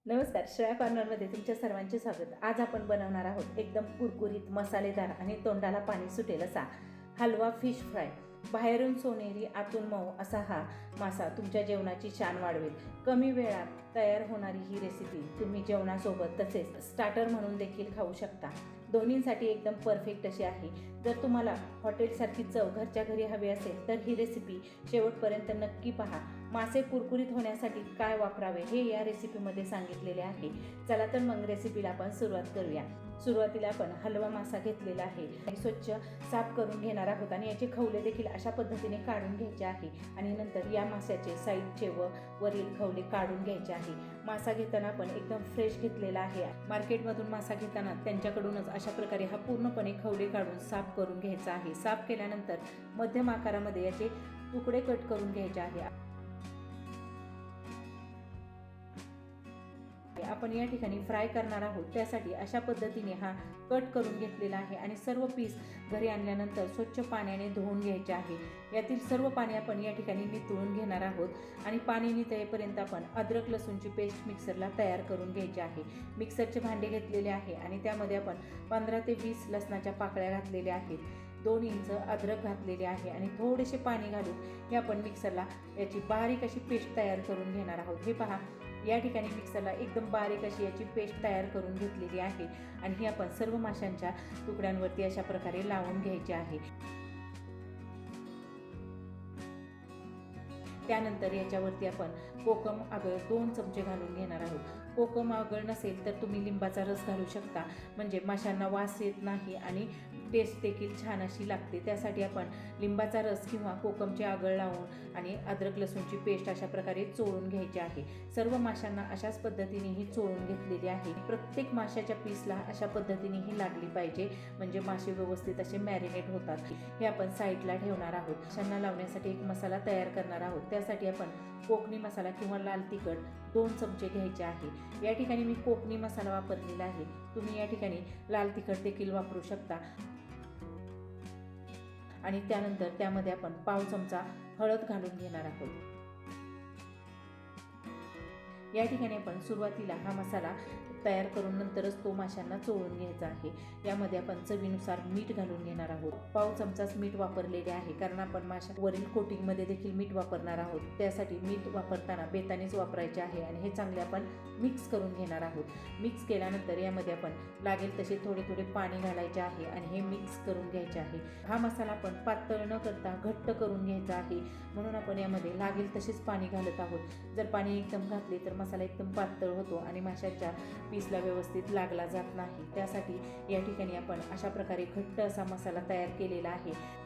नमस्कार, श्रेया कॉर्नरमध्ये तुमच्या सर्वांचे स्वागत। आज आपण बनवणार आहोत एकदम कुरकुरीत, मसालेदार आणि तोंडाला पाणी सुटेल असा हलवा फिश फ्राय। बाहेरून सोनेरी आतून मऊ असा हा मासा तुमच्या जेवणाची शान वाढवेल। कमी वेळात तयार होणारी ही रेसिपी तुम्ही जेवणासोबत तसेच स्टार्टर म्हणून देखील खाऊ शकता। दोन्हींसाठी एकदम परफेक्ट अशी आहे। जर तुम्हाला हॉटेलसारखी चव घरच्या घरी हवी असेल तर ही रेसिपी शेवटपर्यंत नक्की पहा। मासे कुरकुरीत होण्यासाठी काय वापरावे हे या रेसिपीमध्ये सांगितलेले आहे। चला तर मग रेसिपीला आपण सुरुवात करूया। सुरुवातीला आपण हलवा मासा घेतलेला आहे आणि स्वच्छ साफ करून घेणार आहोत आणि याचे खवले देखील अशा पद्धतीने काढून घ्यायचे आहे आणि नंतर या माशाचे साईडचे व वरील खवले काढून घ्यायचे आहे। मासा घेताना आपण एकदम फ्रेश घेतलेला आहे। मार्केटमधून मासा घेताना त्यांच्याकडूनच अशा प्रकारे हा पूर्णपणे खवले काढून साफ करून घ्यायचा आहे। साफ केल्यानंतर मध्यम आकारामध्ये याचे तुकडे कट करून घ्यायचे आहे। आपण या ठिकाणी फ्राय करणार आहोत, त्यासाठी अशा पद्धतीने हा कट करून घेतलेला आहे आणि सर्व पीस घरी आणल्यानंतर स्वच्छ पाण्याने धुवून घ्यायचे आहे। यातील सर्व पाणी आपण या ठिकाणी निथळून घेणार आहोत आणि पाणी निथळेपर्यंत आपण अद्रक लसूणची पेस्ट मिक्सरला तयार करून घ्यायची आहे। मिक्सरचे भांडे घेतलेले आहे आणि त्यामध्ये आपण 15 ते 20 लसणाच्या पाकळ्या घातलेल्या आहेत। 2 इंच अद्रक घातलेले आहे आणि थोडेसे पाणी घालून हे आपण मिक्सरला याची बारीक अशी पेस्ट तयार करून घेणार आहोत। हे पहा, या ठिकाणी मिक्सरला एकदम बारीक अशी याची पेस्ट तयार करून घेतलेली आहे आणि ही आपण सर्व माशांच्या तुकड्यांवरती अशा प्रकारे लावून घ्यायची आहे। त्यानंतर याच्यावरती आपण कोकम आगळ 2 चमचे घालून घेणार आहोत। कोकम आगळ नसेल तर तुम्ही लिंबाचा रस घालू शकता, म्हणजे माशांना वास येत नाही आणि टेस्ट देखील छान अशी लागते। त्यासाठी आपण लिंबाचा रस किंवा कोकमचे आगळ लावून आणि अद्रक लसूणची पेस्ट अशा प्रकारे चोळून घ्यायची आहे। सर्व माशांना अशाच पद्धतीने ही चोळून घेतलेली आहे। प्रत्येक माशाच्या पीसला अशा पद्धतीने ही लागली पाहिजे, म्हणजे मासे व्यवस्थित असे मॅरिनेट होतात। हे आपण साईडला ठेवणार आहोत। माशांना लावण्यासाठी एक मसाला तयार करणार आहोत। त्यासाठी आपण कोकणी मसाला किंवा लाल तिखट 2 चमचे घ्यायचे आहे। या ठिकाणी मी कोकणी मसाला वापरलेला आहे, तुम्ही या ठिकाणी लाल तिखट देखील वापरू शकता। आणि त्यानंतर त्यामध्ये आपण पाव चमचा हळद घालून घेणार आहोत। या ठिकाणी आपण सुरुवातीला हा मसाला तयार करून नंतरच तो माशांना चोळून घ्यायचा आहे। यामध्ये आपण चवीनुसार मीठ घालून घेणार आहोत। पाव चमचाच मीठ वापरलेले आहे, कारण आपण माशावरील कोटिंगमध्ये देखील मीठ वापरणार आहोत। त्यासाठी मीठ वापरताना बेतानेच वापरायचे आहे आणि हे चांगले आपण मिक्स करून घेणार आहोत। मिक्स केल्यानंतर यामध्ये आपण लागेल तसे थोडे थोडे पाणी घालायचे आहे आणि हे मिक्स करून घ्यायचे आहे। हा मसाला आपण पातळ न करता घट्ट करून घ्यायचा आहे, म्हणून आपण यामध्ये लागेल तसेच पाणी घालत आहोत। जर पाणी एकदम घातले तर मसाला एकदम पातळ होतो आणि माशाच्या पीसला व्यवस्थित लागला जात नाही। त्यासाठी या ठिकाणी आपण अशा प्रकारे घट्ट असा मसाला तयार केलेला आहे।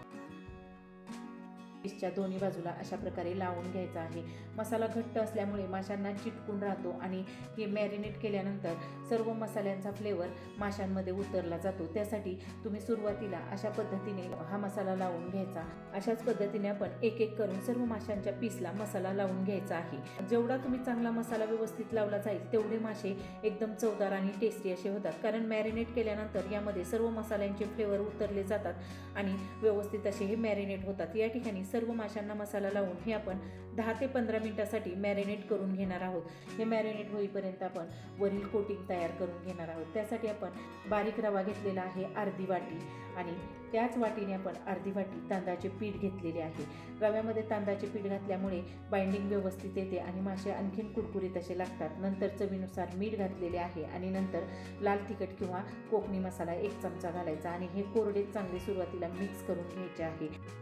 पीसच्या दोन्ही बाजूला अशा प्रकारे लावून घ्यायचा आहे। मसाला घट्ट असल्यामुळे माशांना चिटकून राहतो आणि हे मॅरिनेट केल्यानंतर सर्व मसाल्यांचा फ्लेवर माशांमध्ये उतरला जातो। त्यासाठी तुम्ही सुरुवातीला अशा पद्धतीने हा मसाला लावून घ्यायचा। अशाच पद्धतीने आपण एक एक करून सर्व माशांच्या पीसला मसाला लावून घ्यायचा आहे। जेवढा तुम्ही चांगला मसाला व्यवस्थित लावला जाईल तेवढे मासे एकदम चवदार आणि टेस्टी असे होतात, कारण मॅरिनेट केल्यानंतर यामध्ये सर्व मसाल्यांचे फ्लेवर उतरले जातात आणि व्यवस्थित असे हे मॅरिनेट होतात। या ठिकाणी सर्व माशांना मसाला लावून हे आपण 10 ते 15 मिनिटासाठी मॅरिनेट करून घेणार आहोत। हे मॅरिनेट होईपर्यंत आपण वरील कोटिंग तयार करून घेणार आहोत। त्यासाठी आपण बारीक रवा घेतलेला आहे अर्धी वाटी आणि त्याच वाटीने आपण अर्धी वाटी तांदळाचे पीठ घेतलेले आहे। रव्यामध्ये तांदळाचे पीठ घातल्यामुळे बाइंडिंग व्यवस्थित येते आणि मासे आणखीन कुरकुरीत असे लागतात। नंतर चवीनुसार मीठ घातलेले आहे आणि नंतर लाल तिखट किंवा कोकणी मसाला 1 चमचा घालायचा आणि हे कोरडे चांगले सुरुवातीला मिक्स करून घ्यायचे आहे।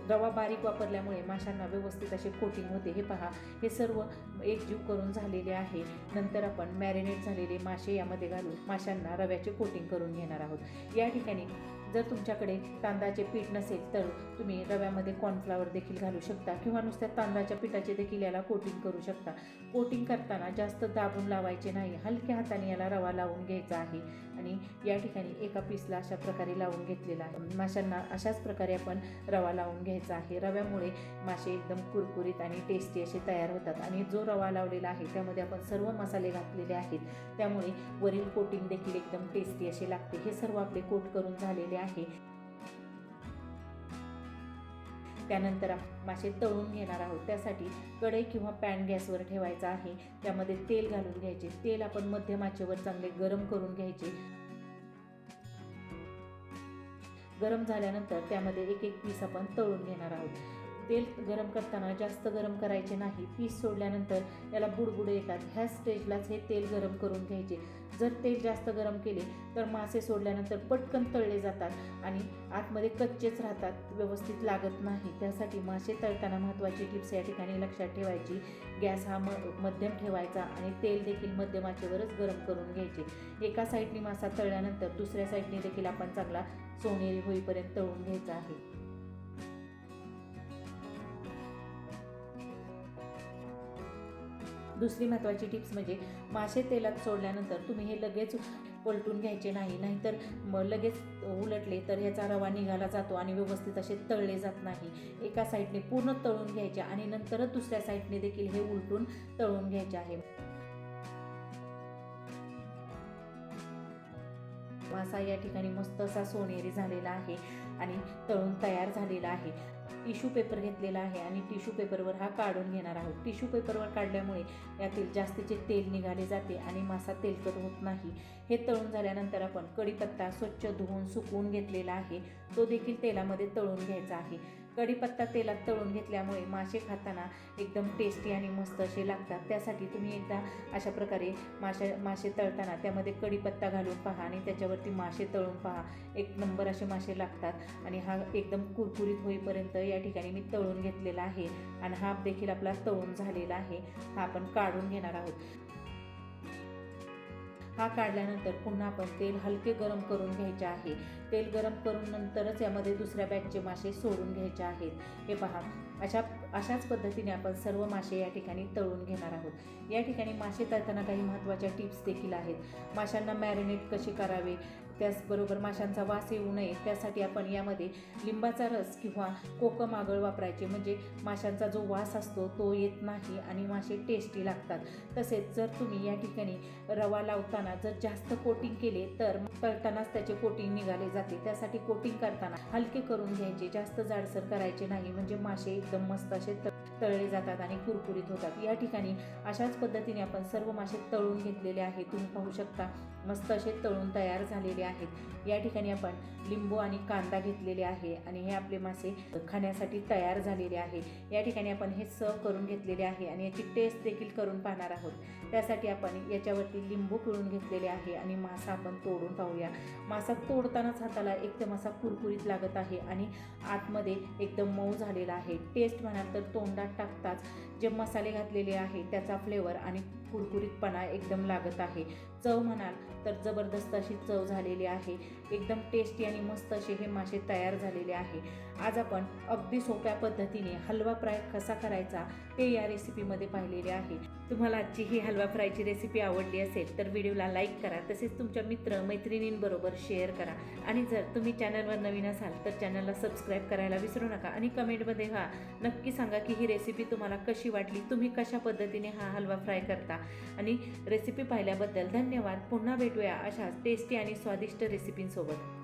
रवा बारीक वापरल्यामुळे माशांना व्यवस्थित असे कोटिंग होते। हे पहा, हे सर्व एकजीव करून झालेले आहे। नंतर आपण मॅरिनेट झालेले मासे यामध्ये घालून माशांना रव्याचे कोटिंग करून घेणार आहोत। या ठिकाणी जर तुमच्याकडे तांदळाचे पीठ नसेल तर तुम्ही रव्यामध्ये कॉर्नफ्लॉवर देखील घालू शकता किंवा नुसत्या तांदळाच्या पिठाचे देखील याला कोटिंग करू शकता। कोटिंग करताना जास्त दाबून लावायचे नाही, हलक्या हाताने याला रवा लावून घ्यायचा आहे आणि या ठिकाणी एका पीसला अशा प्रकारे लावून घेतलेला आहे। माशांना अशाच प्रकारे आपण रवा लावून घ्यायचा आहे। रव्यामुळे मासे एकदम कुरकुरीत आणि टेस्टी असे तयार होतात आणि जो रवा लावलेला आहे त्यामध्ये आपण सर्व मसाले घातलेले आहेत, त्यामुळे वरील कोटिंग देखील एकदम टेस्टी असे लागते। हे सर्व आपले कोट करून झालेले आहे। त्यानंतर मासे तळून घेणार आहोत. त्यासाठी कढई किंवा पॅन गॅसवर ठेवायचा आहे. त्यामध्ये तेल घालून घ्यायचे. तेल आपण मध्यम आचेवर चांगले गरम करून घ्यायचे. गरम झाल्यानंतर त्यामध्ये एक एक पीस आपण तळून घेणार आहोत. तेल गरम करताना जास्त गरम करायचे नाही. पीस सोडल्यानंतर याला बुडबुडे येतात. ह्या स्टेजलाच हे तेल गरम करून घ्यायचे. जर तेल जास्त गरम केले तर मासे सोडल्यानंतर पटकन तळले जातात आणि आतमध्ये कच्चेच राहतात, व्यवस्थित लागत नाही. त्यासाठी मासे तळताना महत्त्वाची टिप्स या ठिकाणी लक्षात ठेवायची. गॅस हा मध्यम ठेवायचा आणि तेल देखील मध्यम आचेवरच गरम करून घ्यायचे. एका साईडने मासा तळल्यानंतर दुसऱ्या साईडने देखील आपण चांगला सोनेरी होईपर्यंत तळून घ्यायचा आहे. दुसरी महत्त्वाची टिप्स म्हणजे मासे तेलात सोडल्यानंतर तुम्ही हे लगेच पलटून घ्यायचे नाही. नाहीतर लगेच उलटले तर ह्याचा रवा निघाला जातो आणि व्यवस्थित असे तळले जात नाही. एका साईडने पूर्ण तळून घ्यायचे आणि नंतरच दुसऱ्या साईडने देखील हे उलटून तळून घ्यायचे आहे. मासा या ठिकाणी मस्त असा सोनेरी झालेला आहे आणि तळून तयार झालेला आहे. टिश्यू पेपर घेतलेला आहे आणि टिश्यू पेपरवर हा काढून घेणार आहोत. टिश्यू पेपरवर काढल्यामुळे यातील जास्तीचे तेल निघाले जाते आणि मासा तेलकट होत नाही. हे तळून झाल्यानंतर आपण कढीपत्ता स्वच्छ धुवून सुकवून घेतलेला आहे, तो देखील तेलामध्ये तळून घ्यायचा आहे. कढीपत्ता तेलात तळून घेतल्यामुळे मासे खाताना एकदम टेस्टी आणि मस्त असे लागतात. त्यासाठी तुम्ही एकदा अशा प्रकारे मासे तळताना त्यामध्ये कढीपत्ता घालून पहा आणि त्याच्यावरती मासे तळून पहा. एक नंबर असे मासे लागतात आणि हा एकदम कुरकुरीत होईपर्यंत या ठिकाणी मी तळून घेतलेला आहे आणि हा देखील आपला तळून झालेला आहे. हा आपण काढून घेणार आहोत. हा काढल्यानंतर पुन्हा आपण तेल हलके गरम करून घ्यायचे आहे. तेल गरम करून नंतरच यामध्ये दुसऱ्या बॅचचे मासे सोडून घ्यायचे आहेत. हे पहा, अशाच पद्धतीने आपण सर्व मासे या ठिकाणी तळून घेणार आहोत. या ठिकाणी मासे तळताना काही महत्त्वाच्या टिप्स देखील आहेत. माशांना मॅरिनेट कसे करावे, त्याचबरोबर माशांचा वास येऊ नये त्यासाठी आपण यामध्ये लिंबाचा रस किंवा कोकम आगळ वापरायचे, म्हणजे माशांचा जो वास असतो तो येत नाही आणि मासे टेस्टी लागतात. तसेच जर तुम्ही या ठिकाणी रवा लावताना जर जास्त कोटिंग केले तर तळतानाच त्याचे कोटिंग निघाले जाते. त्यासाठी कोटिंग करताना हलके करून घ्यायचे, जास्त जाडसर करायचे नाही, म्हणजे मासे एकदम मस्त असे तळले जातात आणि कुरकुरीत होतात. या ठिकाणी अशाच पद्धतीने आपण सर्व मासे तळून घेतलेले आहेत. तुम्ही पाहू शकता मस्त असे तळून तयार झालेले आहेत. या ठिकाणी आपण लिंबू आणि कांदा घेतलेले आहे आणि हे आपले मासे खाण्यासाठी तयार झालेले आहे. या ठिकाणी आपण हे सर्व करून घेतलेले आहे आणि याची टेस्ट देखील करून पाहणार आहोत. त्यासाठी आपण याच्यावरती लिंबू पिळून घेतलेले आहे आणि मासा आपण तोडून पाहूया. मासा तोडतानाच हाताला एकदम असा कुरकुरीत लागत आहे आणि आतमध्ये एकदम मऊ झालेला आहे. टेस्ट म्हणाल तर तोंडात टाकताच जे मसाले घातलेले आहे त्याचा फ्लेवर आणि कुरकुरीतपणा एकदम लागत आहे. चव म्हणाल तर जबरदस्त अशी चव झालेली आहे. एकदम टेस्टी आणि मस्त असे हे मासे तयार झालेले आहे. आज आपण अगदी सोप्या पद्धतीने हलवा फ्राय कसा करायचा ते या रेसिपीमध्ये पाहिलेले आहे. तुम्हाला आजची ही हलवा फ्रायची रेसिपी आवडली असेल तर व्हिडिओला लाईक करा, तसेच तुमच्या मित्र मैत्रिणींबरोबर शेअर करा आणि जर तुम्ही चॅनलवर नवीन असाल तर चॅनलला सबस्क्राईब करायला विसरू नका आणि कमेंटमध्ये नक्की सांगा की ही रेसिपी तुम्हाला कशी वाटली, तुम्ही कशा पद्धतीने हा हलवा फ्राय करता. आणि रेसिपी पाहिल्याबद्दल धन्यवाद. पुन्हा भेटूया अशाच टेस्टी आणि स्वादिष्ट रेसिपींसोबत.